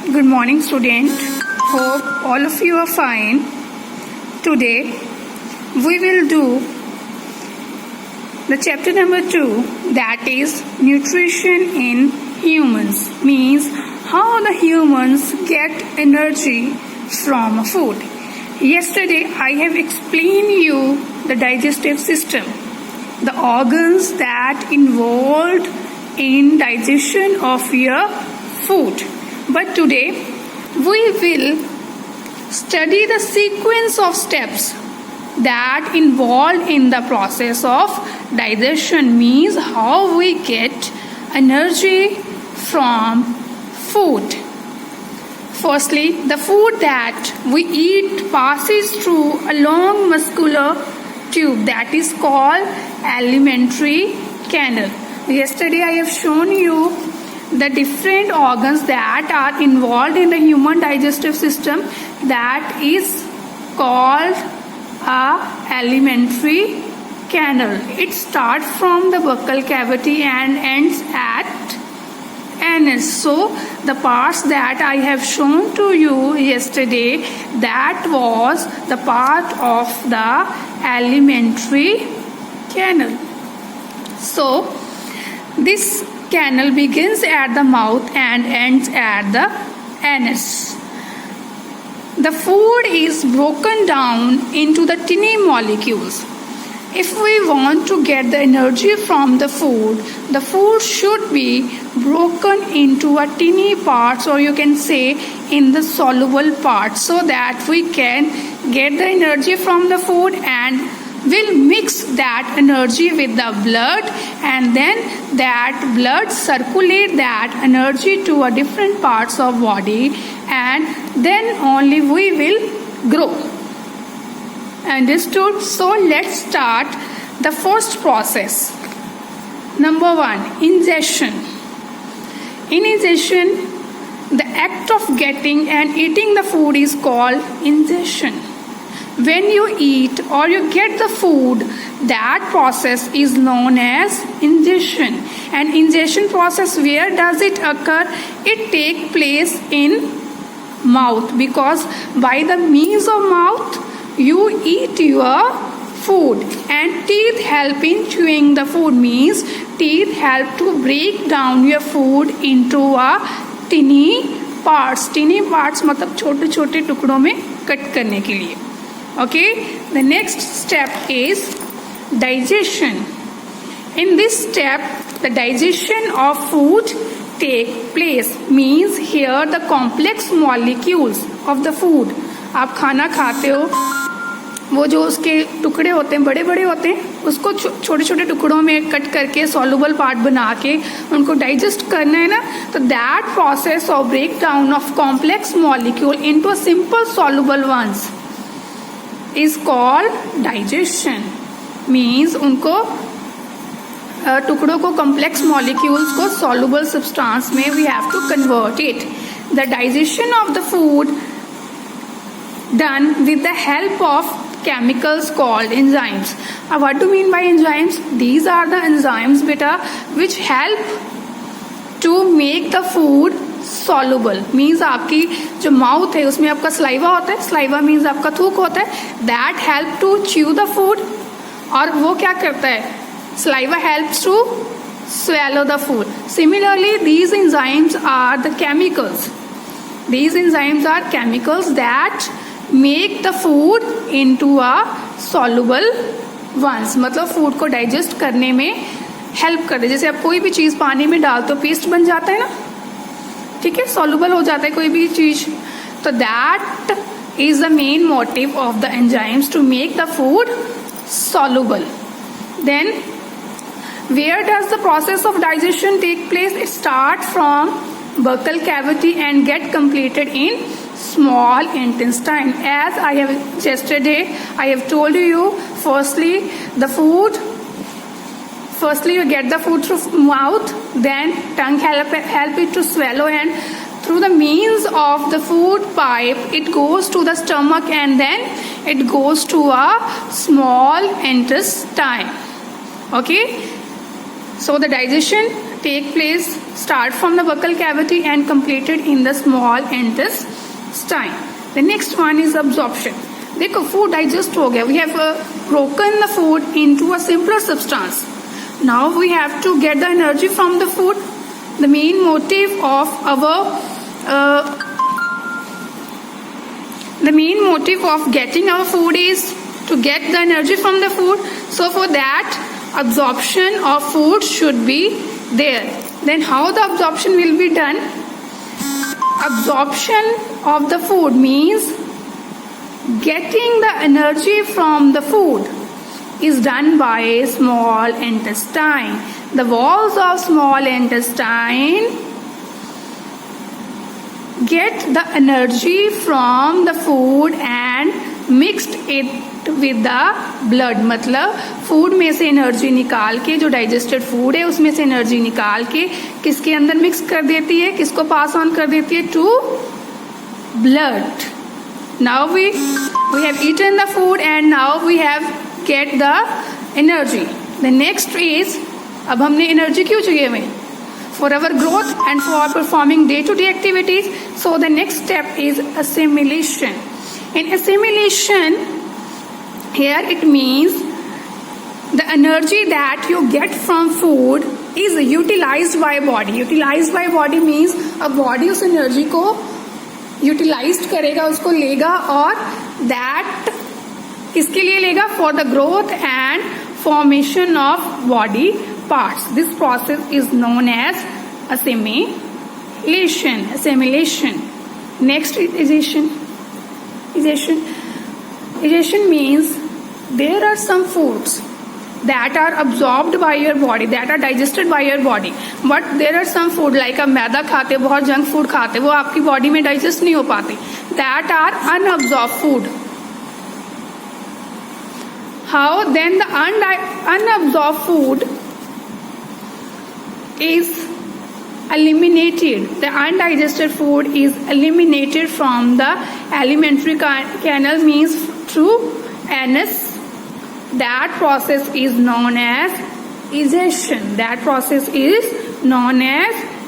Good morning, student. Hope all of you are fine. Today we will do the chapter number 2, that is nutrition in humans, means how the humans get energy from food. Yesterday I have explained you the digestive system, the organs that involved in digestion of your food. But today we will study the sequence of steps that involved in the process of digestion, means how we get energy from food. Firstly, the food that we eat passes through a long muscular tube that is called alimentary canal. Yesterday I have shown you the different organs that are involved in the human digestive system, that is called alimentary canal. It starts from the buccal cavity and ends at anus. So the parts that I have shown to you yesterday, that was the part of the alimentary canal. So this canal begins at the mouth and ends at the anus. The food is broken down into the tiny molecules. If we want to get the energy from the food should be broken into a tiny parts, or you can say in the soluble parts, so that we can get the energy from the food and will mix that energy with the blood, and then that blood circulate that energy to a different parts of body, and then only we will grow. Understood? So let's start the first process. Number 1, ingestion. In ingestion, the act of getting and eating the food is called ingestion. When you eat or you get the food, that process is known as ingestion. And ingestion process, where does it occur? It takes place in mouth, because by the means of mouth you eat your food, and teeth help in chewing the food, means teeth help to break down your food into a tiny parts. Tiny parts मतलब छोटे छोटे टुकड़ों में cut करने के लिए. Okay, the next step is digestion. In this step, the digestion of food take place, means here the complex molecules of the food. आप खाना खाते हो, वो जो उसके टुकड़े होते हैं बड़े बड़े होते हैं, उसको छोटे छोटे टुकड़ों में कट करके सॉल्युबल पार्ट बना के उनको डाइजेस्ट करना है ना, तो that process of break down of complex molecule into a simple soluble ones is called digestion. Means उनको टुकड़ों को complex molecules को soluble substance में we have to convert it. The digestion of the food done with the help of chemicals called enzymes. What do you mean by enzymes? These are the enzymes beta which help to make the food soluble. Means आपकी जो mouth है उसमें आपका saliva होता है, saliva means आपका थूक होता है, that help to chew the food. और वो क्या करता है? Saliva helps to swallow the food. Similarly, these enzymes are the chemicals. These enzymes are chemicals that make the food into a soluble ones. मतलब फूड को digest करने में help करते. जैसे आप कोई भी चीज़ पानी में डाल तो पेस्ट बन जाता है ना, ठीक है, सॉल्युबल हो जाता है कोई भी चीज. तो that is the main motive of the enzymes to make the food soluble. Then where does the process of digestion take place? It start from buccal cavity and get completed in small intestine. As I have yesterday I have told you, firstly you get the food through mouth, then tongue help it to swallow, and through the means of the food pipe it goes to the stomach, and then it goes to a small intestine. Okay, so the digestion take place, start from the buccal cavity and completed in the small intestine. The next one is absorption. देखो food digest हो गया. We have broken the food into a simpler substance. Now we have to get the energy from the food. The main motive of getting our food is to get the energy from the food. So for that, absorption of food should be there. Then how the absorption will be done? Absorption of the food means getting the energy from the food is done by small intestine. The walls of small intestine get the energy from the food and mixed it with the blood. मतलब food में से energy निकाल के, जो digested food है उसमें से energy निकाल के किसके अंदर मिक्स कर देती है, किसको पास ऑन कर देती है? To blood. Now we have eaten the food and now we have get the energy. The next is, अब हमने एनर्जी क्यों चाहिए हमें? For our growth and for performing day-to-day activities. So the next step is assimilation. In assimilation, here it means the energy that you get from food is utilized by body. Utilized by body means अब body उस energy को utilise करेगा, उसको लेगा, और that किसके लिए लेगा? For the growth and formation of body parts. This process is known as assimilation. Next is egestion. Egestion means there are some foods that are absorbed by your body, that are digested by your body, but there are some food like आप मैदा खाते, बहुत junk food खाते, वो आपकी body में digest नहीं हो पाते. That are unabsorbed food. How then the unabsorbed food is eliminated? The undigested food is eliminated from the alimentary canal, means through anus. That process is known as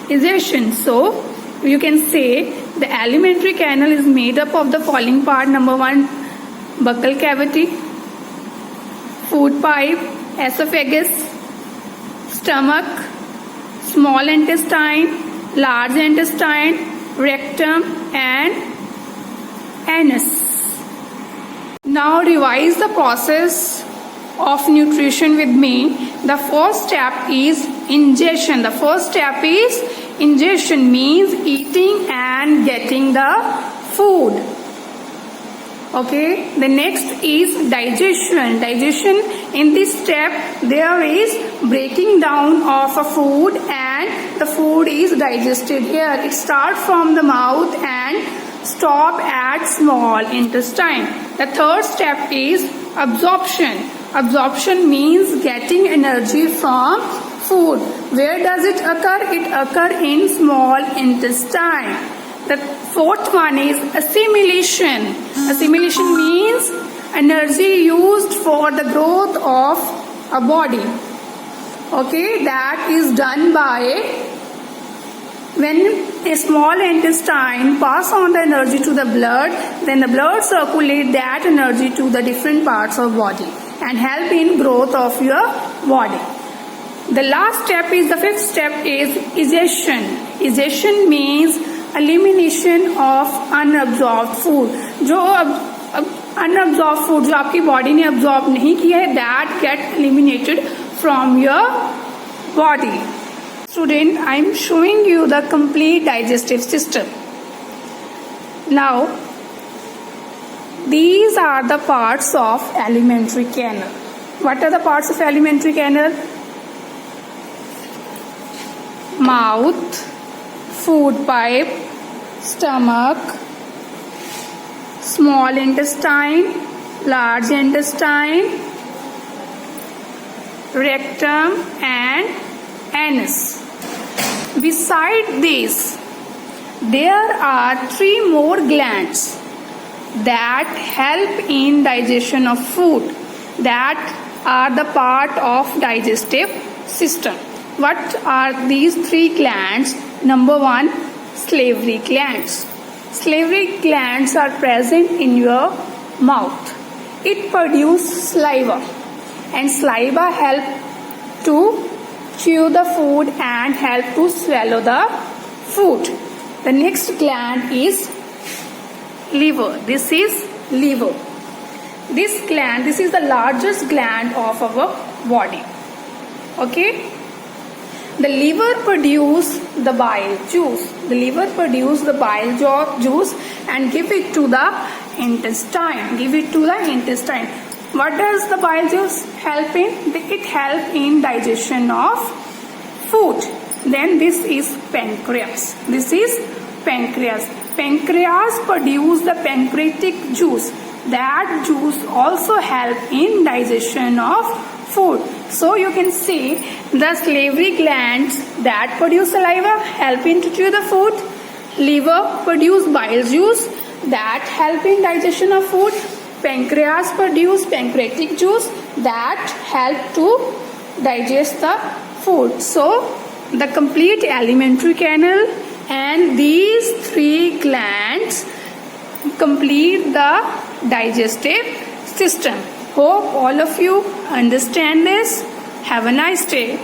egestion. So you can say the alimentary canal is made up of the following part. Number 1, buccal cavity, food pipe, esophagus, stomach, small intestine, large intestine, rectum and anus. Now revise the process of nutrition with me. The first step is ingestion. Ingestion means eating and getting the food. Okay. The next is digestion. In this step there is breaking down of a food and the food is digested. Here it starts from the mouth and stop at small intestine. The third step is absorption. Absorption means getting energy from food. Where does it occur? It occurs in small intestine. The fourth one is assimilation. Assimilation means energy used for the growth of a body. Okay, that is done by when a small intestine pass on the energy to the blood, then the blood circulate that energy to the different parts of body and help in growth of your body. The last step is, the fifth step is egestion. Egestion means elimination of unabsorbed food. जो unabsorbed food जो आपकी body ने absorb नहीं किया है, that get eliminated from your body. Student, I am showing you the complete digestive system. Now, these are the parts of alimentary canal. What are the parts of alimentary canal? Mouth, food pipe, stomach, small intestine, large intestine, rectum and anus. Beside this, there are 3 more glands that help in digestion of food, that are the part of digestive system. What are these three glands? Number one, salivary glands. Salivary glands are present in your mouth. It produces saliva, and saliva help to chew the food and help to swallow the food. The next gland is liver. This is liver. This is the largest gland of our body. Okay. The liver produce the bile juice. The liver produce the bile juice and give it to the intestine. What does the bile juice help in? It help in digestion of food. Then this is pancreas. Pancreas produce the pancreatic juice. That juice also help in digestion of food. So you can see the salivary glands that produce saliva help in to chew the food. Liver produce bile juice that help in digestion of food. Pancreas produce pancreatic juice that help to digest the food. So the complete alimentary canal and these three glands complete the digestive system. Hope all of you understand this. Have a nice day.